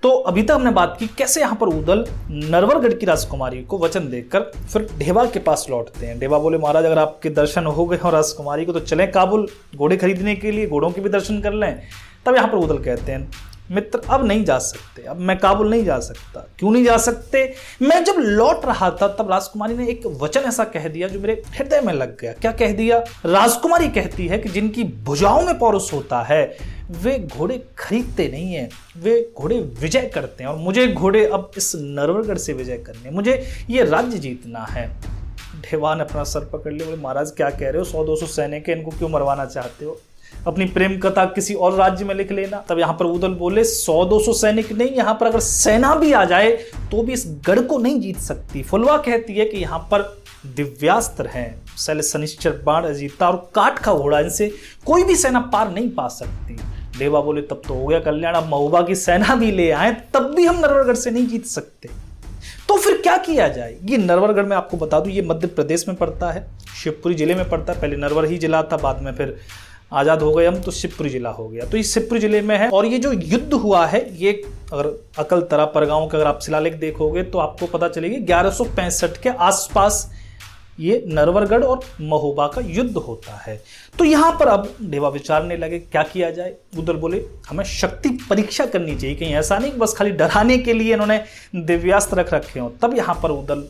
तो अभी तक हमने बात की कैसे यहाँ पर उदल नरवरगढ़ की राजकुमारी को वचन देकर फिर ढेबा के पास लौटते हैं। ढेबा बोले महाराज अगर आपके दर्शन हो गए और राजकुमारी को तो चलें काबुल घोड़े खरीदने के लिए, घोड़ों के भी दर्शन कर लें। तब यहाँ पर उदल कहते हैं मित्र अब नहीं जा सकते, अब मैं काबुल नहीं जा सकता। क्यों नहीं जा सकते? मैं जब लौट रहा था तब राजकुमारी ने एक वचन ऐसा कह दिया जो मेरे हृदय में लग गया। क्या कह दिया? राजकुमारी कहती है कि जिनकी भुजाओं में पौरुष होता है वे घोड़े खरीदते नहीं है, वे घोड़े विजय करते हैं। और मुझे घोड़े अब इस नरवरगढ़ से विजय करने, मुझे ये राज्य जीतना है। ढेवा ने अपना सर पकड़ लिया, बोले महाराज क्या कह रहे हो? 100-200 सैनिक है, इनको क्यों मरवाना चाहते हो? अपनी प्रेम कथा किसी और राज्य में लिख लेना। तब यहाँ पर उदल बोले 100-200 सैनिक नहीं, यहाँ पर अगर सेना भी आ जाए तो भी इस गढ़ को नहीं जीत सकती। फुलवा कहती है कि यहाँ पर दिव्यास्त्र हैं, शैल शनिश्चर बाण अजीता और काठ का घोड़ा, इनसे कोई भी सेना पार नहीं पा सकती। देवा बोले तब तो हो गया कल्याण, अब महोबा की सेना भी ले आए तब भी हम नरवरगढ़ से नहीं जीत सकते। तो फिर क्या किया जाए? ये नरवरगढ़ में आपको बता दूं ये मध्य प्रदेश में पड़ता है, शिवपुरी जिले में पड़ता है। पहले नरवर ही जिला था, बाद में फिर आज़ाद हो गए हम तो शिवपुरी जिला हो गया। तो ये शिवपुरी जिले में है। और ये जो युद्ध हुआ है ये अगर अकलतरा परगांव का अगर आप शिलालेख देखोगे तो आपको पता चलेगी 1165 के आसपास ये नरवरगढ़ और महोबा का युद्ध होता है। तो यहाँ पर अब ढेवा विचारने लगे क्या किया जाए। उदल बोले हमें शक्ति परीक्षा करनी चाहिए, कहीं ऐसा नहीं कि बस खाली डराने के लिए इन्होंने दिव्यास्त्र रख रखे हो। तब यहाँ पर उदल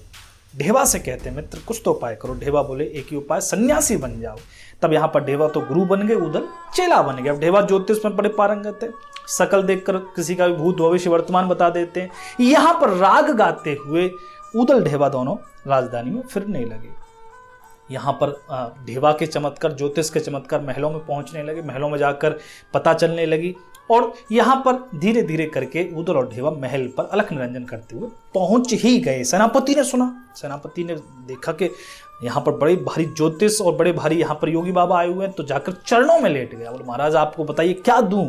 ढेवा से कहते हैं मित्र कुछ तो उपाय करो। ढेवा बोले एक ही उपाय, सन्यासी बन जाओ। तब यहाँ पर ढेवा तो गुरु बन गए, उदल चेला बन गया। अब ढेवा ज्योतिष में बड़े पारंगत है, शकल देखकर किसी का भी भूत भविष्य वर्तमान बता देते हैं। यहाँ पर राग गाते हुए उदल ढेवा दोनों राजधानी में फिरने लगे। यहाँ पर ढेवा के चमत्कार, ज्योतिष के चमत्कार महलों में पहुंचने लगे, महलों में जाकर पता चलने लगी। और यहाँ पर धीरे धीरे करके उदल और ढेवा महल पर अलख निरंजन करते हुए पहुंच ही गए। सेनापति ने सुना, सेनापति ने देखा कि यहाँ पर बड़े भारी ज्योतिष और बड़े भारी यहाँ पर योगी बाबा आए हुए हैं, तो जाकर चरणों में लेट गया। बोले महाराज आपको बताइए क्या दूं,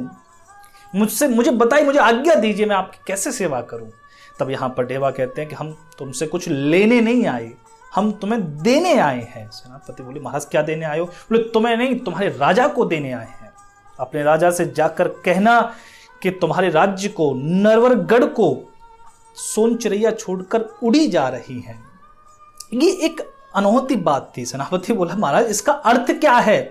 मुझे बताइए, मुझे आज्ञा दीजिए, मैं आपकी कैसे सेवा करूं। तब यहाँ पर ढेवा कहते हैं कि हम तुमसे कुछ लेने नहीं आए, हम तुम्हें देने आए हैं। सेनापति बोले महाराज क्या देने आए हो? बोले तुम्हें नहीं, तुम्हारे राजा को देने आए हैं। अपने राजा से जाकर कहना कि तुम्हारे राज्य को, नरवरगढ़ को सोनचिरैया छोड़कर उड़ी जा रही हैं। ये एक अनोखी बात थी। सेनापति बोला महाराज इसका अर्थ क्या है?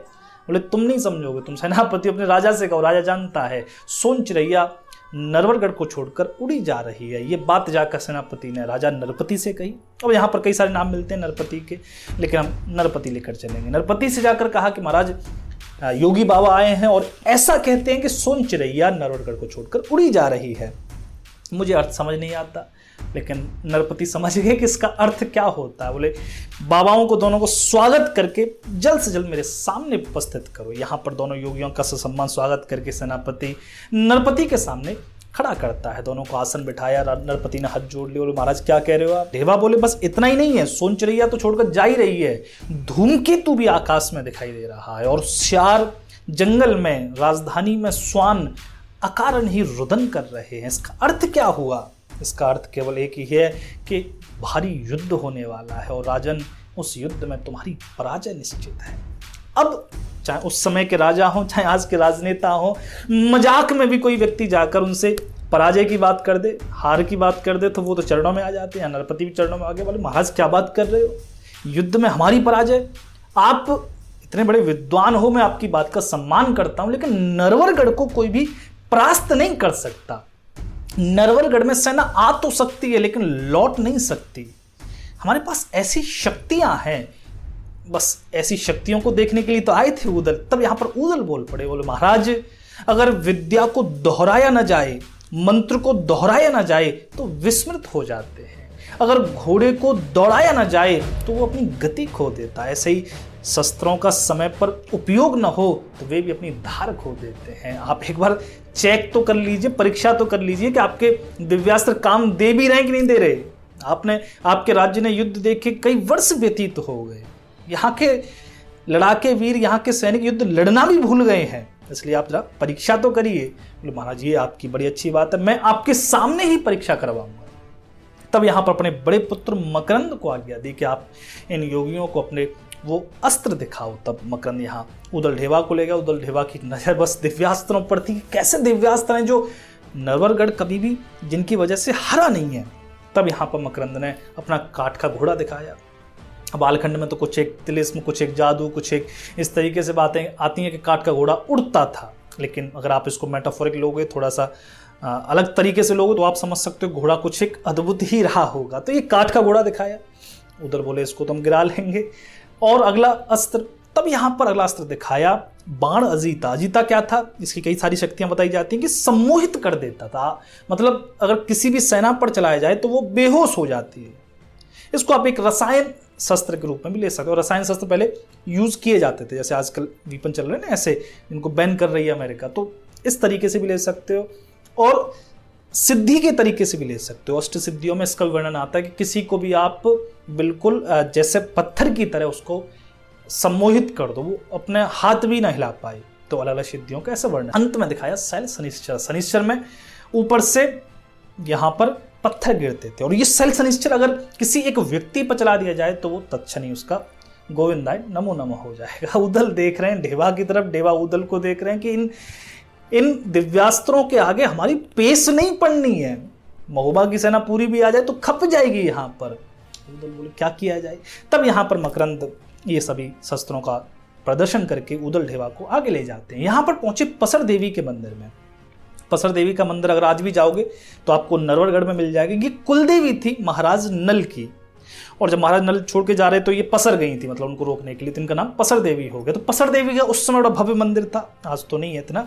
बोले तुम नहीं समझोगे, तुम सेनापति अपने राजा से कहो, राजा जानता है। सोनचिरैया नरवरगढ़ को छोड़कर उड़ी जा रही है। ये बात जाकर सेनापति ने राजा नरपति से कही। अब यहाँ पर कई सारे नाम मिलते हैं नरपति के, लेकिन हम नरपति लेकर चलेंगे। नरपति से जाकर कहा कि महाराज योगी बाबा आए हैं और ऐसा कहते हैं कि सोनचिरैया नरवरगढ़ को छोड़कर उड़ी जा रही है। मुझे अर्थ समझ नहीं आता, लेकिन नरपति समझ गए कि इसका अर्थ क्या होता है। बोले बाबाओं को दोनों को स्वागत करके जल्द से जल्द मेरे सामने उपस्थित करो। यहाँ पर दोनों योगियों का सम्मान स्वागत करके सेनापति नरपति के सामने खड़ा करता है। दोनों को आसन बिठाया, नरपति ने हाथ जोड़ लिए। बोले महाराज क्या कह रहे हो आप? ढेवा बोले बस इतना ही नहीं है, सोनचिरैया तो छोड़कर जा ही रही है, धूमकेतु भी आकाश में दिखाई दे रहा है और श्यार जंगल में, राजधानी में श्वान अकारण ही रुदन कर रहे हैं। इसका अर्थ क्या हुआ? इसका अर्थ केवल एक ही है कि भारी युद्ध होने वाला है और राजन उस युद्ध में तुम्हारी पराजय निश्चित है। अब चाहे उस समय के राजा हों, चाहे आज के राजनेता हों, मजाक में भी कोई व्यक्ति जाकर उनसे पराजय की बात कर दे, हार की बात कर दे, तो वो तो चरणों में आ जाते हैं। नरपति भी चरणों में आ गए, बोले महाराज क्या बात कर रहे हो? युद्ध में हमारी पराजय? आप इतने बड़े विद्वान हो, मैं आपकी बात का सम्मान करता हूं, लेकिन नरवरगढ़ को कोई भी परास्त नहीं कर सकता। नरवरगढ़ में सेना आ तो सकती है लेकिन लौट नहीं सकती। हमारे पास ऐसी शक्तियां हैं, बस ऐसी शक्तियों को देखने के लिए तो आए थे उदल। तब यहां पर उदल बोल पड़े, बोले महाराज अगर विद्या को दोहराया ना जाए, मंत्र को दोहराया ना जाए तो विस्मृत हो जाते हैं। अगर घोड़े को दौड़ाया ना जाए तो वो अपनी गति खो देता है। ऐसे ही शस्त्रों का समय पर उपयोग न हो तो वे भी अपनी धार खो देते हैं। आप एक बार चेक तो कर लीजिए, परीक्षा तो कर लीजिए कि आपके दिव्यास्त्र काम दे भी रहे कि नहीं दे रहे। आपके राज्य ने युद्ध देखे कई वर्ष व्यतीत हो गए, यहाँ के लड़ाके वीर, यहाँ के सैनिक युद्ध लड़ना भी भूल गए हैं, इसलिए आप जरा परीक्षा तो करिए। बोले महाराज ये आपकी बड़ी अच्छी बात है, मैं आपके सामने ही परीक्षा करवाऊंगा। तब यहाँ पर अपने बड़े पुत्र मकरंद को आज्ञा दी कि आप इन योगियों को अपने वो अस्त्र दिखाओ। तब मकरंद यहाँ उदल ढेवा को ले गया। उदल ढेवा की नजर बस दिव्यास्त्रों पर थी। कैसे दिव्यास्त्र हैं जो नरवरगढ़ कभी भी जिनकी वजह से हारा नहीं है। तब यहाँ पर मकरंद ने अपना काठ का घोड़ा दिखाया। बालखंड में तो कुछ एक तिलिस्म, कुछ एक जादू, कुछ एक इस तरीके से बातें आती हैं कि काठ का घोड़ा उड़ता था, लेकिन अगर आप इसको मेटाफोरिक लोगे, थोड़ा सा अलग तरीके से लोगे, तो आप समझ सकते हो घोड़ा कुछ एक अद्भुत ही रहा होगा। तो ये काठ का घोड़ा दिखाया। उधर बोले इसको तो हम गिरा लेंगे। और अगला अस्त्र, तब यहाँ पर अगला अस्त्र दिखाया बाण अजीता। अजीता क्या था? इसकी कई सारी शक्तियां बताई जाती हैं कि सम्मोहित कर देता था, मतलब अगर किसी भी सेना पर चलाया जाए तो वो बेहोश हो जाती है। इसको आप एक रसायन शस्त्र के रूप में भी ले सकते हो। रसायन शस्त्र पहले यूज किए जाते थे, जैसे आजकल वीपन चल रहे हैं ना ऐसे, इनको बैन कर रही है अमेरिका, तो इस तरीके से भी ले सकते हो। और सिद्धि के तरीके से भी ले सकते हो। अष्ट सिद्धियों में इसका वर्णन आता है कि किसी को भी आप बिल्कुल जैसे पत्थर की तरह उसको सम्मोहित कर दो, वो अपने हाथ भी ना हिला पाए। तो अलग अलग सिद्धियों का ऐसा वर्णन। अंत में दिखाया शैल शनिश्चर। शनिश्चर में ऊपर से यहाँ पर पत्थर गिरते थे, और ये शैल शनिश्चर अगर किसी एक व्यक्ति पर चला दिया जाए तो वो तत्क्षण उसका गोविंदाय नमो नमो हो जाएगा। उदल देख रहे हैं ढेबा की तरफ, ढेबा उदल को देख रहे हैं कि इन दिव्यास्त्रों के आगे हमारी पेश नहीं पड़नी है। महोबा की सेना पूरी भी आ जाए तो खप जाएगी यहाँ पर। उदल बोले क्या किया जाए? तब यहाँ पर मकरंद ये सभी शस्त्रों का प्रदर्शन करके उदल ढेबा को आगे ले जाते हैं। यहाँ पर पहुंचे पसर देवी के मंदिर में। पसर देवी का मंदिर अगर आज भी जाओगे तो आपको नरवरगढ़ में मिल जाएगी। ये कुलदेवी थी महाराज नल की, और जब महाराज नल छोड़ के जा रहे तो ये पसर गई थी, मतलब उनको रोकने के लिए, तो इनका नाम पसर देवी हो गया। तो पसर देवी का उस समय बड़ा भव्य मंदिर था, आज तो नहीं है इतना,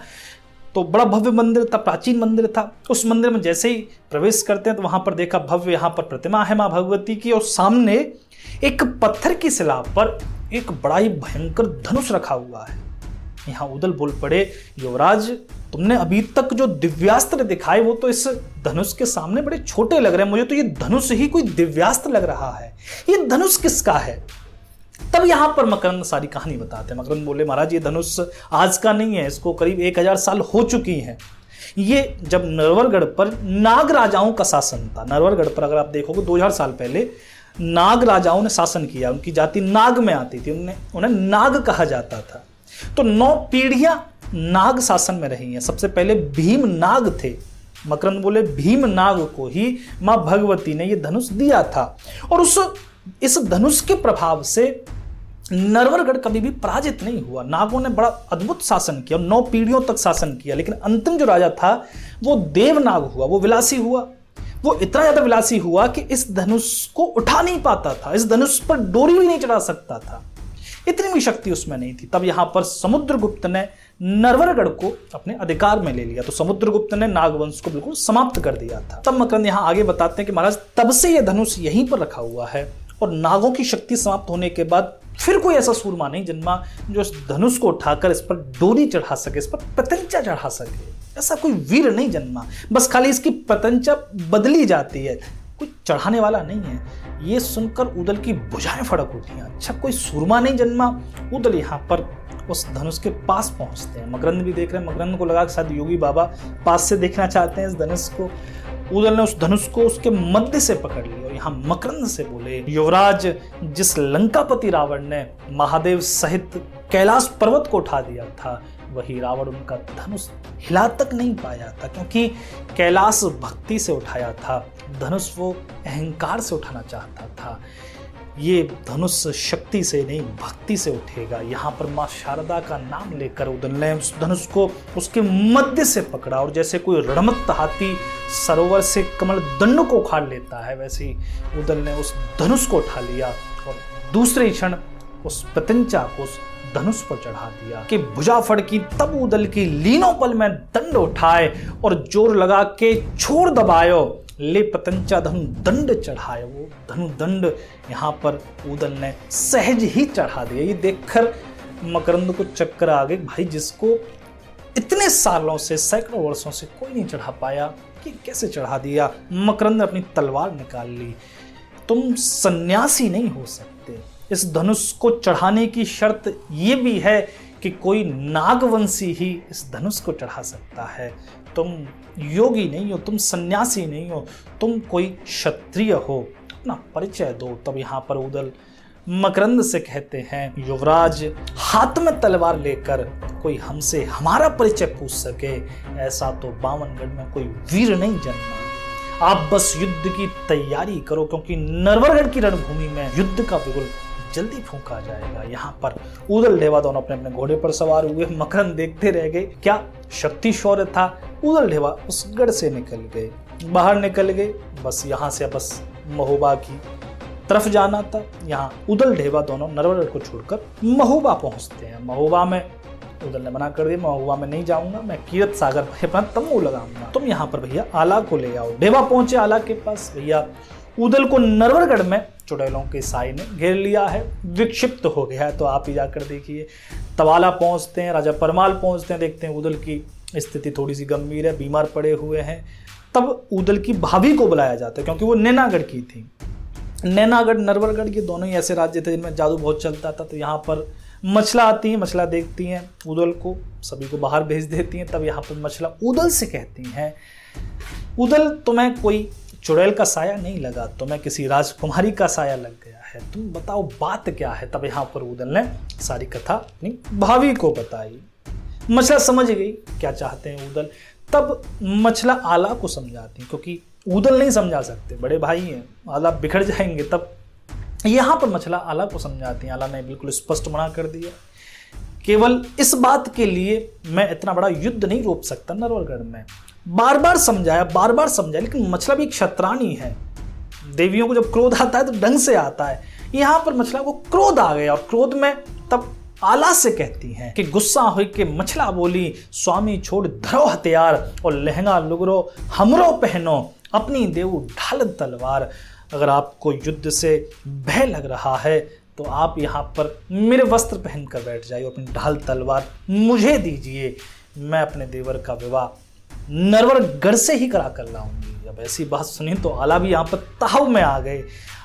तो बड़ा भव्य मंदिर था, प्राचीन मंदिर था। उस मंदिर में जैसे ही प्रवेश करते हैं तो वहां पर देखा भव्य यहाँ पर प्रतिमा है माँ भगवती की, और सामने एक पत्थर की शिला पर एक बड़ा ही भयंकर धनुष रखा हुआ है। यहाँ उदल बोल पड़े, युवराज तुमने अभी तक जो दिव्यास्त्र दिखाए वो तो इस धनुष के सामने बड़े छोटे लग रहे हैं, मुझे तो ये धनुष ही कोई दिव्यास्त्र लग रहा है। ये धनुष किसका है? तब यहां पर मकरंद सारी कहानी बताते हैं। मकरंद बोले महाराज ये धनुष आज का नहीं है, इसको करीब 1000 साल हो चुकी है। ये जब नरवरगढ़ पर नाग राजाओं का शासन था, नरवरगढ़ पर अगर आप देखोगे 2000 साल पहले नाग राजाओं ने शासन किया। उनकी जाति नाग में आती थी, उन्हें नाग कहा जाता था। तो 9 पीढ़ियां नाग शासन में रही हैं। सबसे पहले भीम नाग थे। मकरंद बोले भीम नाग को ही मां भगवती ने यह धनुष दिया था, और इस धनुष के प्रभाव से नरवरगढ़ कभी भी पराजित नहीं हुआ। नागों ने बड़ा अद्भुत शासन किया, 9 पीढ़ियों तक शासन किया, लेकिन अंतिम जो राजा था वो देवनाग हुआ, वो विलासी हुआ। वो इतना ज्यादा विलासी हुआ कि इस धनुष को उठा नहीं पाता था, इस धनुष पर डोरी भी नहीं चढ़ा सकता था, इतनी भी शक्ति उसमें नहीं थी। तब यहां पर समुद्रगुप्त ने नरवरगढ़ को अपने अधिकार में ले लिया। तो समुद्रगुप्त ने नागवंश को बिल्कुल समाप्त कर दिया था। तब मकरंद यहां आगे बताते हैं कि महाराज तब से यह धनुष यहीं पर रखा हुआ है, और नागों की शक्ति समाप्त होने के बाद फिर कोई ऐसा सूरमा नहीं जन्मा जो इस धनुष को उठाकर इस पर डोरी चढ़ा सके, इस पर पतंचा चढ़ा सके। ऐसा कोई वीर नहीं जन्मा, बस खाली इसकी पतंचा बदली जाती है, कोई चढ़ाने वाला नहीं है। ये सुनकर उदल की भुजाएं फड़क उठी। अच्छा कोई सूरमा नहीं जन्मा। उदल यहाँ पर उस धनुष के पास पहुंचते हैं। मकरंद भी देख रहे हैं। मकरंद को लगा कि शायद योगी बाबा पास से देखना चाहते हैं इस धनुष को। उदल ने उस धनुष को उसके मध्य से पकड़ लिया और यहाँ मकरंद से बोले, युवराज जिस लंकापति रावण ने महादेव सहित कैलाश पर्वत को उठा दिया था, वही रावण उनका धनुष हिला तक नहीं पाया था, क्योंकि कैलाश भक्ति से उठाया था, धनुष वो अहंकार से उठाना चाहता था। ये धनुष शक्ति से नहीं भक्ति से उठेगा। यहाँ पर माँ शारदा का नाम लेकर उदल ने उस धनुष को उसके मध्य से पकड़ा, और जैसे कोई रणमत्त हाथी सरोवर से कमल दंड को उखाड़ लेता है, वैसे ही उदल ने उस धनुष को उठा लिया और दूसरे क्षण उस पतंचा को उस धनुष पर चढ़ा दिया कि भुजा फड़की। तब उदल की लीनों पल में दंड उठाए और जोर लगा के छोड़ दबायो, ले पतंचा धनु दंड चढ़ाए। वो धनु दंड यहाँ पर उदल ने सहज ही चढ़ा दिया। ये देखकर मकरंद को चक्कर आ गए, भाई जिसको इतने सालों से सैकड़ों वर्षों से कोई नहीं चढ़ा पाया कि कैसे चढ़ा दिया। मकरंद ने अपनी तलवार निकाल ली। तुम सन्यासी नहीं हो सकते, इस धनुष को चढ़ाने की शर्त ये भी है कि कोई नागवंशी ही इस धनुष को चढ़ा सकता है। तुम योगी नहीं हो, तुम सन्यासी नहीं हो, तुम कोई क्षत्रिय हो, अपना परिचय दो। तब यहाँ पर उदल मकरंद से कहते हैं, युवराज हाथ में तलवार लेकर कोई हमसे हमारा परिचय पूछ सके, ऐसा तो बावनगढ़ में कोई वीर नहीं जन्मा। आप बस युद्ध की तैयारी करो, क्योंकि नरवरगढ़ की रणभूमि में युद्ध का बिगुल जल्दी फूंका जाएगा। यहाँ पर उदल ढेवा दोनों अपने अपने घोड़े पर सवार हुए। मकरंद देखते रह गए, क्या शक्ति शौर्य था। उदल ढेवा उस गढ़ से निकल गए, बाहर निकल गए। बस यहाँ से बस महोबा की तरफ जाना था। यहाँ उदल ढेवा दोनों नरवरगढ़ को छोड़कर महोबा पहुंचते हैं। महोबा में उदल ने मना कर दिया, महोबा में नहीं जाऊंगा, मैं कीरत सागर पर अपना तम्बू लगाऊंगा, तुम यहाँ पर भैया आला को ले आओ। ढेवा पहुंचे आला के पास। भैया उदल को नरवरगढ़ में चुड़ैलों के साई ने घेर लिया है, विक्षिप्त हो गया है, तो आप ही जाकर देखिए। तवाला पहुंचते हैं, राजा परमाल पहुंचते हैं, देखते हैं उदल की स्थिति थोड़ी सी गंभीर है, बीमार पड़े हुए हैं। तब उदल की भाभी को बुलाया जाता है, क्योंकि वो नैनागढ़ की थी। नैनागढ़ नरवरगढ़ ये दोनों ही ऐसे राज्य थे जिनमें जादू बहुत चलता था। तो यहाँ पर मछला आती हैं, मछला देखती हैं उदल को, सभी को बाहर भेज देती हैं। तब यहाँ पर मछला उदल से कहती हैं, उदल तुम्हें कोई चुड़ैल का साया नहीं लगा, तुम्हें किसी राजकुमारी का साया लग गया है, तुम बताओ बात क्या है। तब यहाँ पर उदल ने सारी कथा अपनी भाभी को बताई। मछला समझ गई क्या चाहते हैं उदल। तब मछला आला को समझाती, क्योंकि उदल नहीं समझा सकते, बड़े भाई हैं, आला बिखर जाएंगे। तब यहाँ पर मछला आला को समझाती हैं। आला ने बिल्कुल स्पष्ट मना कर दिया, केवल इस बात के लिए मैं इतना बड़ा युद्ध नहीं रोक सकता नरवरगढ़ में। बार बार समझाया, लेकिन मछला भी एक क्षत्राणी है। देवियों को जब क्रोध आता है तो ढंग से आता है। यहाँ पर मछला को क्रोध आ गया, और क्रोध में तब आला से कहती हैं कि गुस्सा हुई कि मछला बोली, स्वामी छोड़ धरो हथियार और लहंगा लुगरो हमरो पहनो, अपनी देऊ ढाल तलवार। अगर आपको युद्ध से भय लग रहा है तो आप यहाँ पर मेरे वस्त्र पहनकर बैठ जाइए, अपनी ढाल तलवार मुझे दीजिए, मैं अपने देवर का विवाह नरवरगढ़ से ही करा कर लाऊंगी। जब ऐसी बात सुनी तो आला भी यहाँ पर ताव में आ गए।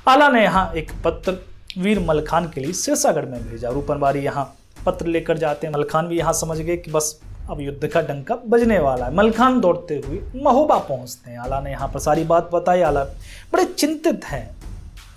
आला ने यहाँ एक पत्र वीर मलखान के लिए सिरसागढ़ में भेजा। रूपनबारी यहाँ पत्र लेकर जाते हैं। मलखान भी यहाँ समझ गए कि बस अब युद्ध का डंका बजने वाला है। मलखान दौड़ते हुए महोबा पहुंचते हैं। आला ने यहाँ पर सारी बात बताई। आला बड़े चिंतित हैं।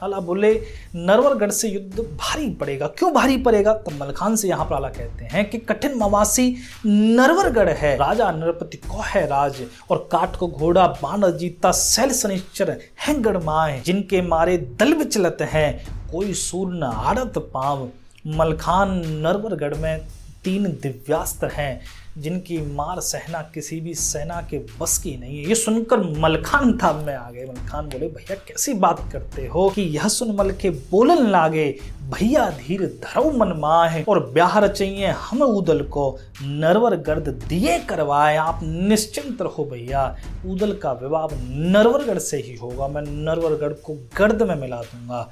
आला बोले नरवरगढ़ से युद्ध भारी पड़ेगा। क्यों भारी पड़ेगा? तब मलखान से यहाँ पर आला कहते हैं कि कठिन मवासी नरवरगढ़ है, राजा नरपति को है राज, और काट को घोड़ा बाण जीता सैल सनिश्चर है गढ़माए, जिनके मारे दल विचलत हैं, कोई सूर न आड़त पाव। मलखान नरवरगढ़ में 3 दिव्यास्त्र हैं, जिनकी मार सहना किसी भी सेना के बस की नहीं है। ये सुनकर मलखान ताब में आ गए। मलखान बोले भैया कैसी बात करते हो कि यह सुन मल के बोलन लागे, भैया धीर धरो मन माहे, और ब्याह रचइए हम उदल को नरवरगढ़ दिए करवाए। आप निश्चिंत रहो भैया, उदल का विवाह नरवरगढ़ से ही होगा। मैं नरवरगढ़ को गर्द में मिला दूंगा,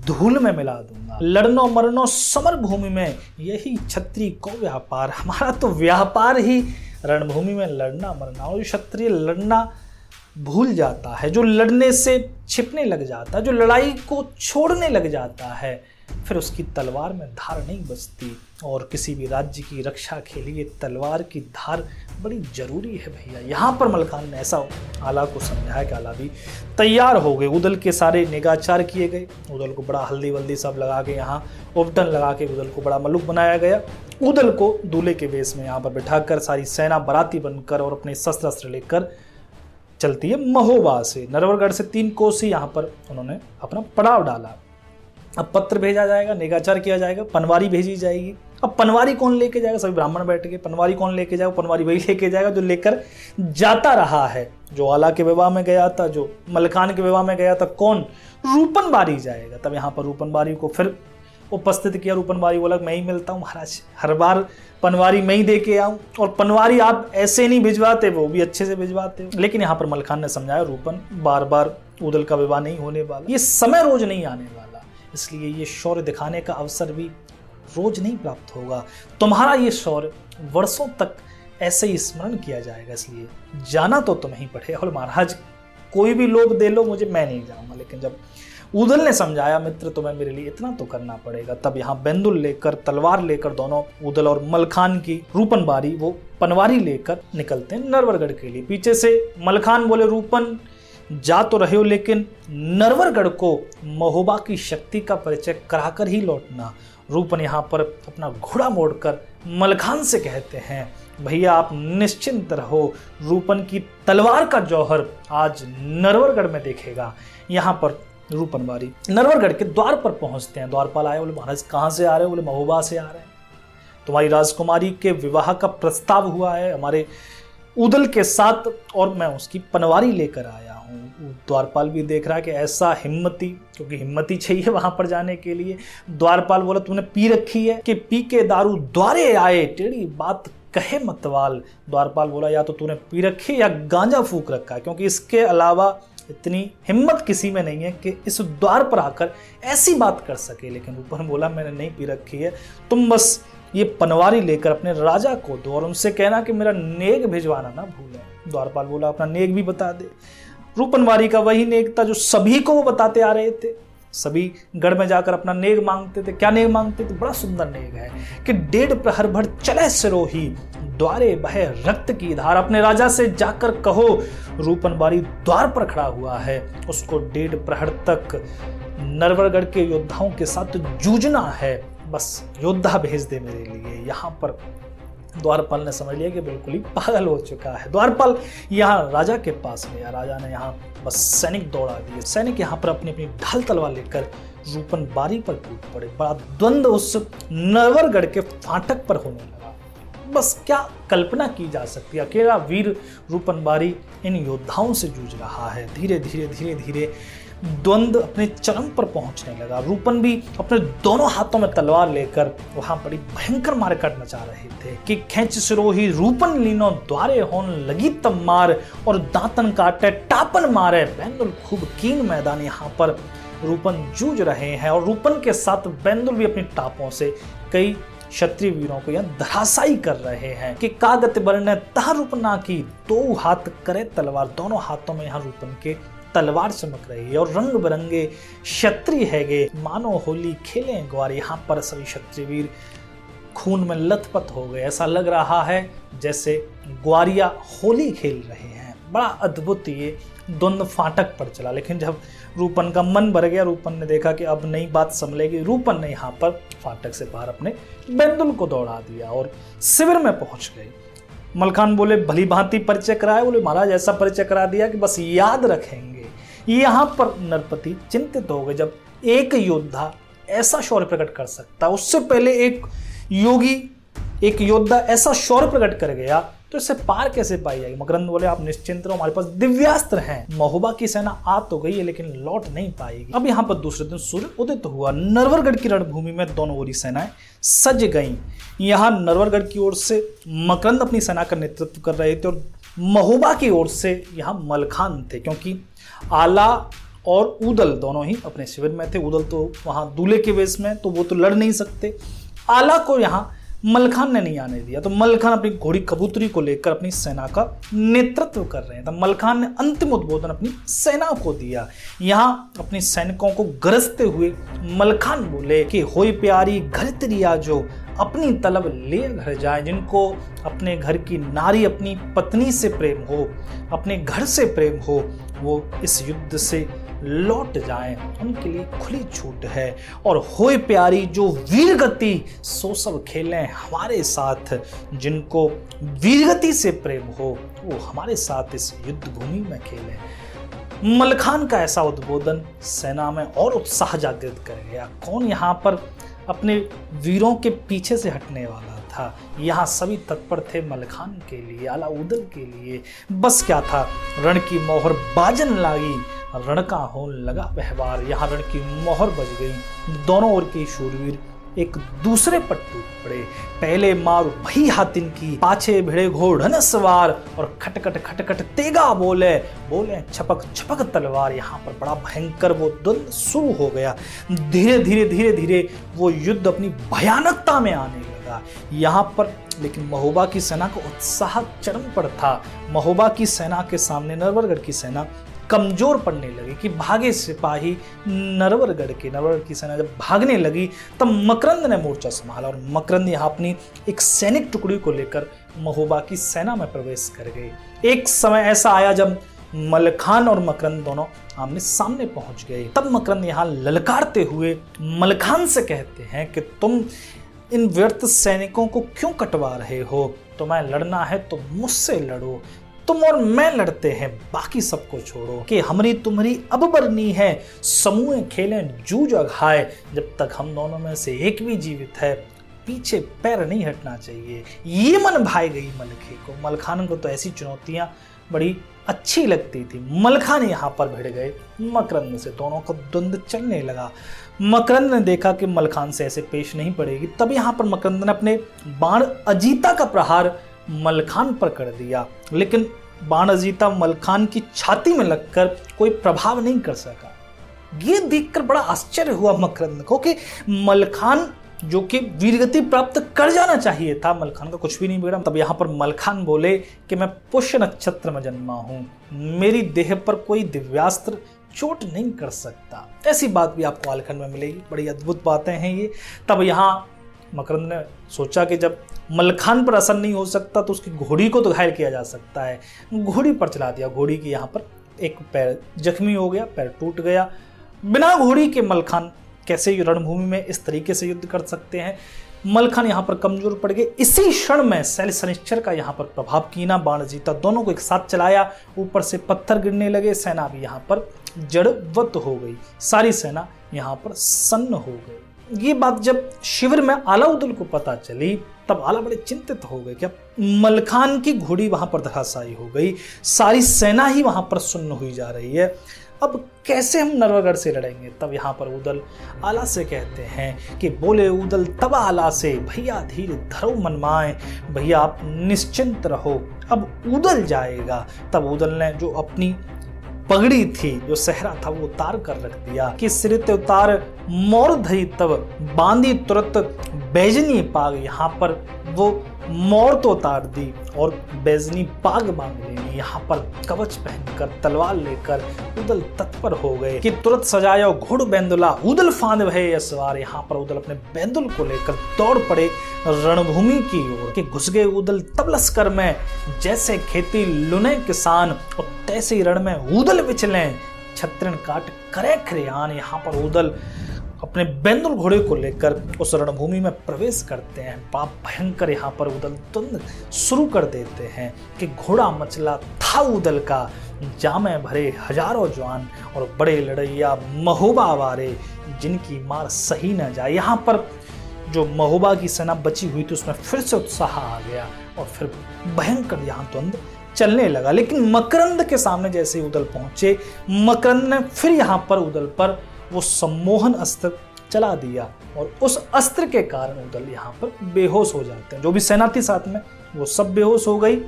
धूल में मिला दूंगा। लड़नो मरनो समर भूमि में, यही क्षत्रिय को व्यापार। हमारा तो व्यापार ही रणभूमि में लड़ना मरना। और क्षत्रिय लड़ना भूल जाता है, जो लड़ने से छिपने लग जाता है, जो लड़ाई को छोड़ने लग जाता है, फिर उसकी तलवार में धार नहीं बचती। और किसी भी राज्य की रक्षा के लिए तलवार की धार बड़ी जरूरी है भैया। यहाँ पर मलखान ने ऐसा आला को समझाया कि आला भी तैयार हो गए। उदल के सारे निगाचार किए गए। उदल को बड़ा हल्दी वल्दी सब लगा के, यहाँ उपटन लगा के उदल को बड़ा मलुक बनाया गया। उदल को दूल्हे के वेश में यहाँ पर बिठाकर सारी सेना बराती बनकर और अपने शस्त्र अस्त्र लेकर चलती है महोबा से। नरवरगढ़ से 3 कोस ही यहाँ पर उन्होंने अपना पड़ाव डाला। अब पत्र भेजा जाएगा, निगाचार किया जाएगा, पनवारी भेजी जाएगी। अब पनवारी कौन लेके जाएगा? सभी ब्राह्मण बैठ के, पनवारी कौन लेके जाएगा? पनवारी वही लेके जाएगा जो लेकर जाता रहा है, जो आला के विवाह में गया था, जो मलखान के विवाह में गया था। कौन? रूपनबारी जाएगा। तब यहाँ पर रूपनबारी को फिर उपस्थित किया। रूपनबारी बोला मैं ही मिलता हूँ महाराज, हर बार पनवारी मैं ही दे के आऊँ, और पनवारी आप ऐसे नहीं भिजवाते, वो भी अच्छे से भिजवाते। लेकिन यहाँ पर मलखान ने समझाया रूपन बार बार उदल का विवाह नहीं होने वाला, ये समय रोज नहीं आने वाला, इसलिए ये शौर्य दिखाने का अवसर भी रोज नहीं प्राप्त होगा। तुम्हारा ये शौर्य वर्षों तक ऐसे ही स्मरण किया जाएगा, इसलिए जाना तो तुम्हें ही पड़ेगा। और महाराज कोई भी लोभ दे लो मुझे, मैं नहीं जाऊंगा। लेकिन जब उदल ने समझाया मित्र तुम्हें मेरे लिए इतना तो करना पड़ेगा, तब यहाँ बेंदुल लेकर, तलवार लेकर दोनों उदल और मलखान की रूपनबारी वो पनवारी लेकर निकलते हैं नरवरगढ़ के लिए। पीछे से मलखान बोले रूपन जा तो रहे हो, लेकिन नरवरगढ़ को महोबा की शक्ति का परिचय कराकर ही लौटना। रूपन यहाँ पर अपना घोड़ा मोड़कर मलखान से कहते हैं, भैया आप निश्चिंत रहो, रूपन की तलवार का जौहर आज नरवरगढ़ में देखेगा। यहाँ पर रूपन बारी नरवरगढ़ के द्वार पर पहुंचते हैं। द्वारपाल आए, बोले महाराज कहाँ से आ रहे हो? बोले महोबा से आ रहे हैं, तुम्हारी राजकुमारी के विवाह का प्रस्ताव हुआ है हमारे उदल के साथ और मैं उसकी पनवारी लेकर आया हूँ। द्वारपाल भी देख रहा है कि ऐसा हिम्मती, क्योंकि हिम्मती चाहिए वहां पर जाने के लिए। द्वारपाल बोला तूने पी रखी है कि पी के दारू द्वारे आए, टेढ़ी बात कहे मतवाल। द्वारपाल बोला या तो तूने पी रखी या गांजा फूक रखा है, क्योंकि इसके अलावा इतनी हिम्मत किसी में नहीं है कि इस द्वार पर आकर ऐसी बात कर सके। लेकिन ऊपर बोला मैंने नहीं पी रखी है, तुम बस ये पनवारी लेकर अपने राजा को दो और उनसे कहना कि मेरा नेग भिजवाना ना भूलें। द्वारपाल बोला अपना नेग भी बता दे। रूपनवारी का वही नेग था जो सभी को वो बताते आ रहे थे। सभी गढ़ में जाकर अपना नेग मांगते थे। क्या नेग मांगते थे? बड़ा सुंदर नेग है कि 1.5 प्रहर भर चले सिरोही, द्वारे बहे रक्त की धार। अपने राजा से जाकर कहो रूपनवारी द्वार पर खड़ा हुआ है, उसको 1.5 प्रहर तक नरवरगढ़ के योद्धाओं के साथ जूझना है, बस योद्धा भेज दे मेरे लिए। यहाँ पर द्वारपाल ने समझ लिया कि बिल्कुल ही पागल हो चुका है। द्वारपाल यहाँ राजा के पास गया। राजा ने यहाँ बस सैनिक दौड़ा दिए। सैनिक यहाँ पर अपनी अपनी ढाल तलवार लेकर रूपन बारी पर कूद पड़े। बड़ा द्वंद्व उस नरवरगढ़ के फाटक पर होने लगा। बस क्या कल्पना की जा सकती है, अकेला वीर रूपन बारी इन योद्धाओं से जूझ रहा है। धीरे धीरे धीरे धीरे द्वंद्व अपने चरम पर पहुंचने लगा। रूपन भी अपने दोनों हाथों में तलवार लेकर वहां बड़ी भयंकर मारकाट मचा रहे थे कि खेच सिरोही रूपन लीनो द्वारे होन लगी तब मार और दांतन काटे टापन मारे। बेंदुल खूब कीन मैदान यहाँ पर रूपन जूझ रहे हैं और रूपन के साथ बेंदुल भी अपनी टापों से कई क्षत्रिय वीरों को यहाँ धराशायी कर रहे हैं कि कागत बरने तह रूपना की, 2 हाथ करे तलवार। दोनों हाथों में यहाँ रूपन के तलवार चमक रही है और रंग बिरंगे क्षत्रिय हैगे, मानो होली खेले ग्वार। यहाँ पर सभी क्षत्रिय वीर खून में लथपथ हो गए। ऐसा लग रहा है जैसे ग्वारिया होली खेल रहे हैं। बड़ा अद्भुत ये द्वंद्व फाटक पर चला। लेकिन जब रूपन का मन भर गया, रूपन ने देखा कि अब नई बात संभलेगी। रूपन ने यहाँ पर फाटक से बाहर अपने बेंदुल को दौड़ा दिया और शिविर में पहुंच गए। मलखान बोले भली भांति परिचय कराया। बोले महाराज ऐसा परिचय करा दिया कि बस याद रखेंगे। यहाँ पर नरपति चिंतित हो गए। जब एक योद्धा ऐसा शौर्य प्रकट कर सकता, उससे पहले एक योद्धा ऐसा शौर्य प्रकट कर गया, तो इससे पार कैसे पाई जाएगी? मकरंद बोले आप निश्चिंत रहो, हमारे पास दिव्यास्त्र हैं। महोबा की सेना आ तो गई है लेकिन लौट नहीं पाएगी। अब यहाँ पर दूसरे दिन सूर्य उदित हुआ। नरवरगढ़ की रणभूमि में दोनों ओरी सेनाएं सज गईं। यहाँ नरवरगढ़ की ओर से मकरंद अपनी सेना का नेतृत्व कर रहे थे और महोबा की ओर से यहाँ मलखान थे, क्योंकि आला और उदल दोनों ही अपने शिविर में थे। उदल तो वहां दूल्हे के वेश में, तो वो तो लड़ नहीं सकते। आला को यहाँ मलखान ने नहीं आने दिया, तो मलखान अपनी घोड़ी कबूतरी को लेकर अपनी सेना का नेतृत्व कर रहे हैं। तो मलखान ने अंतिम उद्बोधन अपनी सेना को दिया। यहाँ अपने सैनिकों को गरजते हुए मलखान बोले कि होई प्यारी घर तिरिया जो अपनी तलब ले घर जाए। जिनको अपने घर की नारी, अपनी पत्नी से प्रेम हो, अपने घर से प्रेम हो, वो इस युद्ध से लौट जाएं, उनके लिए खुली छूट है। और होए प्यारी जो वीरगति सो सब खेलें हमारे साथ। जिनको वीरगति से प्रेम हो वो हमारे साथ इस युद्ध भूमि में खेलें। मलखान का ऐसा उद्बोधन सेना में और उत्साह जागृत कर गया। कौन यहाँ पर अपने वीरों के पीछे से हटने वाला था? यहाँ सभी तत्पर थे मलखान के लिए, आला उदल के लिए। बस क्या था, रण की मोहर बाजन लागी, रण का होन लगा व्यवहार। यहाँ रण की मोहर बज गई। दोनों ओर के शूरवीर एक दूसरे पर टूट पड़े। पहले मार भई हाथिन की, पाछे भिड़े घोड़न सवार। और खटखट खटखट तेगा बोले छपक छपक तलवार। यहाँ पर बड़ा भयंकर वो द्वंद्व शुरू हो गया। धीरे धीरे धीरे धीरे वो युद्ध अपनी भयानकता में आने लगा। यहाँ पर लेकिन महोबा की सेना का उत्साह चरम पर था। महोबा की सेना के सामने नरवरगढ़ की सेना कमजोर पड़ने लगी कि भागे सिपाही नरवरगढ़ की सेना जब भागने लगी तब मकरंद ने मोर्चा संभाला और मकरंद यहाँ अपनी एक सैनिक टुकड़ी को लेकर महोबा की सेना में प्रवेश कर गए। एक समय ऐसा आया जब मलखान और मकरंद दोनों आमने सामने पहुंच गए। तब मकरंद यहाँ ललकारते हुए मलखान से कहते हैं कि तुम इन व्यर्थ सैनिकों को क्यों कटवा रहे हो? तुम्हें लड़ना है तो मुझसे लड़ो, तुम और मैं लड़ते हैं, बाकी सबको छोड़ो। कि हमारी तुम्हारी अब बरनी है, समूह खेलें जूझ अघाए, जब तक हम दोनों में से एक भी जीवित है पीछे पैर नहीं हटना चाहिए। ये मन भाई गई मलखे को। मलखान को तो ऐसी चुनौतियां बड़ी अच्छी लगती थी। मलखान यहाँ पर भिड़ गए मकरंद से, दोनों का द्वंद्व चलने लगा। मकरंद ने देखा कि मलखान से ऐसे पेश नहीं पड़ेगी, तब यहाँ पर मकरंद ने अपने बाण अजीता का प्रहार मलखान पर कर दिया, लेकिन बाण अजीता मलखान की छाती में लगकर कोई प्रभाव नहीं कर सका। ये देखकर बड़ा आश्चर्य हुआ मकरंद को कि मलखान जो कि वीरगति प्राप्त कर जाना चाहिए था, मलखान का कुछ भी नहीं बिगड़ा। तब यहाँ पर मलखान बोले कि मैं पुष्य नक्षत्र में जन्मा हूँ, मेरी देह पर कोई दिव्यास्त्र चोट नहीं कर सकता। ऐसी बात भी आपको आलखंड में मिलेगी, बड़ी अद्भुत बातें हैं ये। तब यहाँ मकरंद ने सोचा कि जब मलखान पर असर नहीं हो सकता तो उसकी घोड़ी को तो घायल किया जा सकता है। घोड़ी पर चला दिया। घोड़ी की यहाँ पर एक पैर जख्मी हो गया, पैर टूट गया। बिना घोड़ी के मलखान कैसे रणभूमि में इस तरीके से युद्ध कर सकते हैं? मलखान यहाँ पर कमजोर पड़ गए। इसी क्षण में शैल शनिश्चर का यहाँ पर प्रभाव कीना बाण जीता दोनों को एक साथ चलाया। ऊपर से पत्थर गिरने लगे, सेना भी यहाँ पर जड़वत हो गई, सारी सेना यहाँ पर सन्न हो गई। ये बात जब शिविर में अलाउद्दीन को पता चली तब आला बड़े चिंतित हो गए कि अब मलखान की घोड़ी वहां पर धराशायी हो गई, सारी सेना ही वहां पर सुन्न हुई जा रही है, अब कैसे हम नरवरगढ़ से लड़ेंगे? तब यहाँ पर उदल आला से कहते हैं कि बोले उदल तब आला से, भैया धीर धरो मनमाए, भैया आप निश्चिंत रहो, अब उदल जाएगा। तब उदल ने जो अपनी पगड़ी थी, जो सहरा था, वो उतार कर रख दिया कि सिर ते उतार मोर धरी तब बांधी तुरंत बैजनी पाग। यहाँ पर वो मोर तो उतार दी और बैजनी पाग बांध लेनी। यहाँ पर कवच पहनकर तलवार लेकर उदल तत्पर हो गए कि तुरंत सजाया घोड़ बेंदुला उदल फांद भय असवार। यहाँ पर उदल अपने बेंदुल को लेकर दौड़ पड़े रणभूमि की ओर कि घुस गए उदल तब लश्कर में, जैसे खेती लुने किसान और तैसे रण में उदल विचले, छत्रिन काट करे खरियान। यहाँ पर उदल अपने बेंदुल घोड़े को लेकर उस रणभूमि में प्रवेश करते हैं। बाप भयंकर यहाँ पर उदल द्वंद शुरू कर देते हैं कि घोड़ा मचला था उदल का, जामे भरे हजारों जवान और बड़े लड़ैया महोबा वारे, जिनकी मार सही न जाए। यहाँ पर जो महोबा की सेना बची हुई थी उसमें फिर से उत्साह आ गया और फिर भयंकर यहाँ द्वंद चलने लगा। लेकिन मकरंद के सामने जैसे ही उदल पहुंचे, मकरंद ने फिर यहाँ पर उदल पर वो सम्मोहन अस्त्र चला दिया और उस अस्त्र के कारण उदल यहाँ पर बेहोश हो जाते हैं। जो भी सेना थी साथ में वो सब बेहोश हो गई।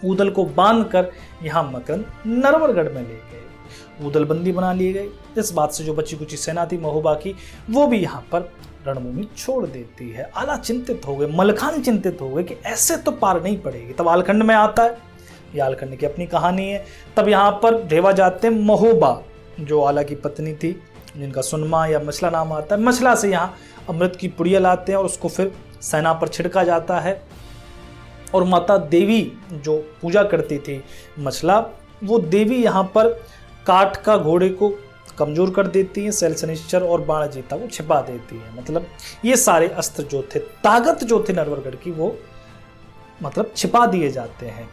उदल को बांधकर यहाँ मकरंद नरवरगढ़ में ले गए, उदल बंदी बना लिए गए। इस बात से जो बची कुची सेना थी महोबा की, वो भी यहाँ पर रणभूमि छोड़ देती है। आला चिंतित हो गए, मलखान चिंतित हो गए कि ऐसे तो पार नहीं पड़ेगी। तब आलखंड में आता है, ये आलखंड की अपनी कहानी है। तब यहाँ पर ढेवा जाते हैं महोबा, जो आला की पत्नी थी, जिनका सुनमा या मछला नाम आता है। मछला से यहाँ अमृत की पुड़िया लाते हैं और उसको फिर सेना पर छिड़का जाता है। और माता देवी जो पूजा करती थी मछला, वो देवी यहाँ पर काठ का घोड़े को कमजोर कर देती है, शैल शनिश्चर और बाण जीता वो छिपा देती है। मतलब ये सारे अस्त्र जो थे, ताकत जो थे नरवरगढ़ की, वो मतलब छिपा दिए जाते हैं।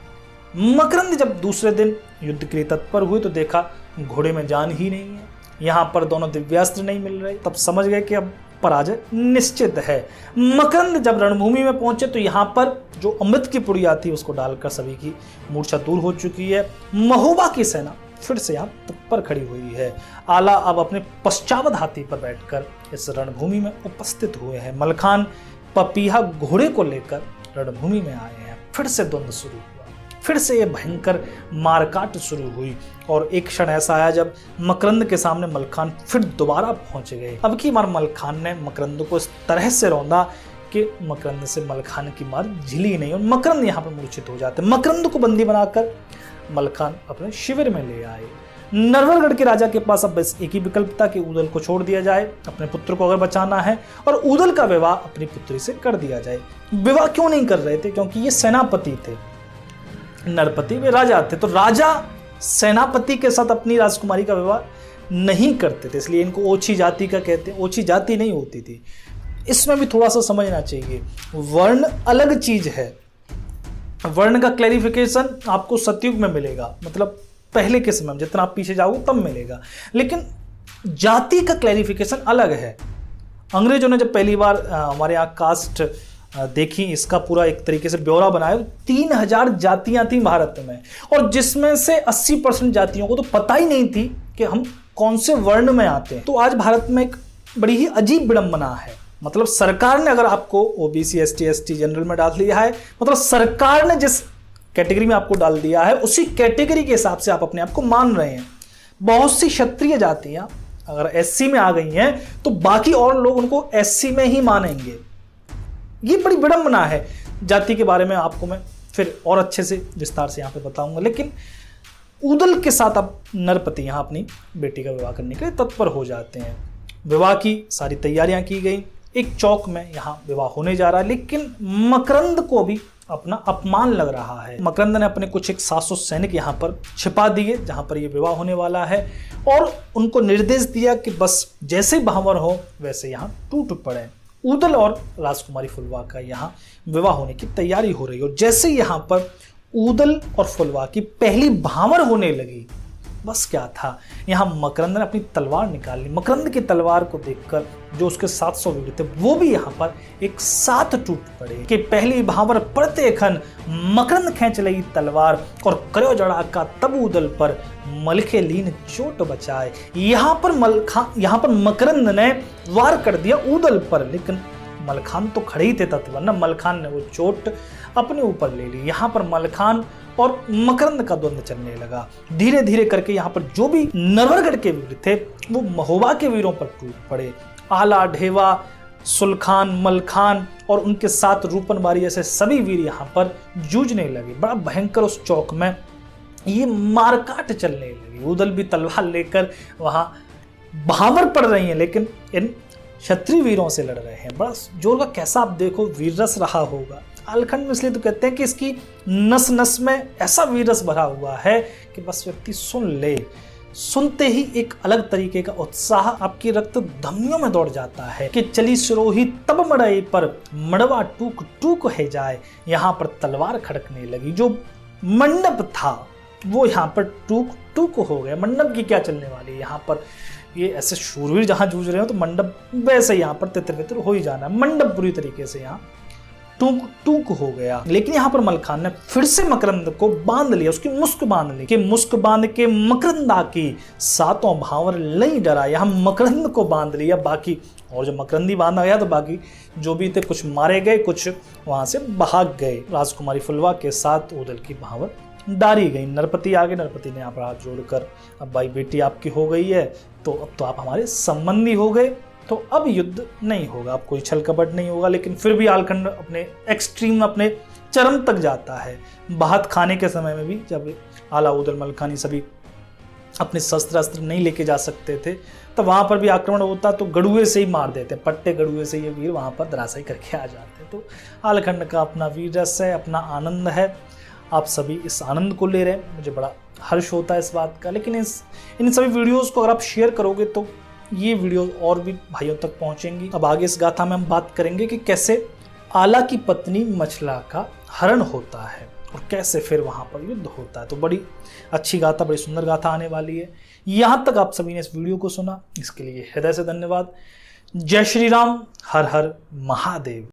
मकरंद जब दूसरे दिन युद्ध के लिए तत्पर हुए तो देखा घोड़े में जान ही नहीं है, यहाँ पर दोनों दिव्यास्त्र नहीं मिल रहे। तब समझ गए कि अब पराजय निश्चित है। मकरंद जब रणभूमि में पहुंचे तो यहाँ पर जो अमृत की पुड़िया थी उसको डालकर सभी की मूर्छा दूर हो चुकी है। महोबा की सेना फिर से यहाँ तत्पर खड़ी हुई है। आला अब अपने पश्चावत हाथी पर बैठकर इस रणभूमि में उपस्थित हुए हैं। मलखान पपीहा घोड़े को लेकर रणभूमि में आए हैं। फिर से द्वंद्व शुरू हुआ, फिर से ये भयंकर मारकाट शुरू हुई और एक क्षण ऐसा आया जब मकरंद के सामने मलखान फिर दोबारा पहुंच गए। अब की बार मलखान ने मकरंद को इस तरह से रौंदा कि मकरंद से मलखान की मार झिली नहीं और मकरंद यहाँ पर मूर्छित हो जाते। मकरंद को बंदी बनाकर मलखान अपने शिविर में ले आए। नरवरगढ़ के राजा के पास अब बस एक ही विकल्प था कि उदल को छोड़ दिया जाए, अपने पुत्र को अगर बचाना है, और उदल का विवाह अपनी पुत्री से कर दिया जाए। विवाह क्यों नहीं कर रहे थे? क्योंकि ये सेनापति थे, नरपति वे राजा थे, तो राजा सेनापति के साथ अपनी राजकुमारी का विवाह नहीं करते थे, इसलिए इनको ओछी जाति का कहते हैं। ओछी जाति नहीं होती थी, इसमें भी थोड़ा सा समझना चाहिए। वर्ण अलग चीज है। वर्ण का क्लैरिफिकेशन आपको सतयुग में मिलेगा, मतलब पहले के समय में, जितना आप पीछे जाओगे तब मिलेगा। लेकिन जाति का क्लैरिफिकेशन अलग है। अंग्रेजों ने जब पहली बार हमारे यहाँ कास्ट देखी, इसका पूरा एक तरीके से ब्यौरा बनाया, तो 3000 जातियां थी भारत में, और जिसमें से 80% जातियों को तो पता ही नहीं थी कि हम कौन से वर्ण में आते हैं। तो आज भारत में एक बड़ी ही अजीब विडंबना है। मतलब सरकार ने अगर आपको ओबीसी, एसटी, एसटी, जनरल में डाल दिया है, मतलब सरकार ने जिस कैटेगरी में आपको डाल दिया है, उसी कैटेगरी के हिसाब से आप अपने आप को मान रहे हैं। बहुत सी क्षत्रिय जातियां अगर एससी में आ गई हैं तो बाकी और लोग उनको एससी में ही मानेंगे। ये बड़ी विडंबना है। जाति के बारे में आपको मैं फिर और अच्छे से विस्तार से यहाँ पे बताऊंगा। लेकिन उदल के साथ अब नरपति यहाँ अपनी बेटी का विवाह करने के लिए तत्पर हो जाते हैं। विवाह की सारी तैयारियां की गई, एक चौक में यहाँ विवाह होने जा रहा है। लेकिन मकरंद को भी अपना अपमान लग रहा है। मकरंद ने अपने कुछ 700 सैनिक यहाँ पर छिपा दिए जहाँ पर ये विवाह होने वाला है, और उनको निर्देश दिया कि बस जैसे भावर हो वैसे यहाँ टूट पड़े। उदल और राजकुमारी फुलवा का यहाँ विवाह होने की तैयारी हो रही है, और जैसे यहाँ पर उदल और फुलवा की पहली भावर होने लगी, बस क्या था, यहाँ मकरंद ने अपनी तलवार निकाल ली। मकरंद की तलवार को देखकर जो उसके 700 वीर थे वो भी यहाँ पर एक साथ टूट पड़े कि पहली भावर पड़ते खन मकरंद खींच लई तलवार, और करो जड़ा का तब उदल पर मलखे लीन चोट बचाए। यहाँ पर मकरंद ने वार कर दिया उदल पर, लेकिन मलखान तो खड़े ही थे तत्व, ना मलखान ने वो चोट अपने ऊपर ले ली। यहाँ पर मलखान और मकरंद का द्वंद्व चलने लगा। धीरे धीरे करके यहाँ पर जो भी नरवरगढ़ के वीर थे वो महोबा के वीरों पर टूट पड़े। आला, ढेवा, सुलखान, मलखान और उनके साथ रूपनबारी जैसे सभी वीर यहाँ पर जूझने लगे। बड़ा भयंकर उस चौक में ये मारकाट चलने लगी। उदल भी तलवार लेकर वहां भावर पड़ रही हैं, लेकिन इन क्षत्रिय वीरों से लड़ रहे हैं। बड़ा जोर का कैसा आप देखो वीर रस रहा होगा। आलखंड में इसलिए तो कहते हैं कि इसकी नस नस में ऐसा वीर रस भरा हुआ है कि बस व्यक्ति सुन ले, सुनते ही एक अलग तरीके का उत्साह आपकी रक्त धमनियों में दौड़ जाता है कि चली सिरोही तब मड़ई पर मड़वा टूक टूक है जाए। यहाँ पर तलवार खड़कने लगी। जो मंडप था वो यहाँ पर टूक टूक हो गया। मंडप की क्या चलने वाली है, यहाँ पर ये ऐसे शूरवीर जहां जूझ रहे हो तो मंडप वैसे यहाँ पर तितर बितर हो ही जाना है। मंडप बुरी तरीके से यहाँ टूक टूक हो गया। लेकिन यहाँ पर मलखान ने फिर से मकरंद को बांध लिया, उसकी मुस्क बांध ली कि मुस्क बांध के मकरंदा की सातों भावर लई डरा। यहाँ मकरंद को बांध लिया, बाकी और जो मकरंदी बांधा गया तो बाकी जो भी थे कुछ मारे गए, कुछ वहां से भाग गए। राजकुमारी फुलवा के साथ उदल की भावर डारी गई। नरपति आ गए। नरपति ने यहाँ पर हाथ जोड़कर, अब भाई बेटी आपकी हो गई है तो अब तो आप हमारे संबंधी हो गए, तो अब युद्ध नहीं होगा, अब कोई छल कपट नहीं होगा। लेकिन फिर भी आलखंड अपने एक्सट्रीम, अपने चरम तक जाता है। भात खाने के समय में भी जब आला, उदल, मलखानी सभी अपने शस्त्र अस्त्र नहीं लेके जा सकते थे तो वहां पर भी आक्रमण होता तो गड़ुए से ही मार देते, पट्टे गड़ुए से ये वीर वहां पर धराशायी करके आ जाते। तो आलखंड का अपना वीर रस है, अपना आनंद है। आप सभी इस आनंद को ले रहे हैं, मुझे बड़ा हर्ष होता है इस बात का। लेकिन इन सभी वीडियोस को अगर आप शेयर करोगे तो ये वीडियो और भी भाइयों तक पहुंचेंगी। अब आगे इस गाथा में हम बात करेंगे कि कैसे आला की पत्नी मछला का हरण होता है और कैसे फिर वहां पर युद्ध होता है। तो बड़ी अच्छी गाथा, बड़ी सुंदर गाथा आने वाली है। यहां तक आप सभी ने इस वीडियो को सुना, इसके लिए हृदय से धन्यवाद। जय श्री राम, हर हर महादेव।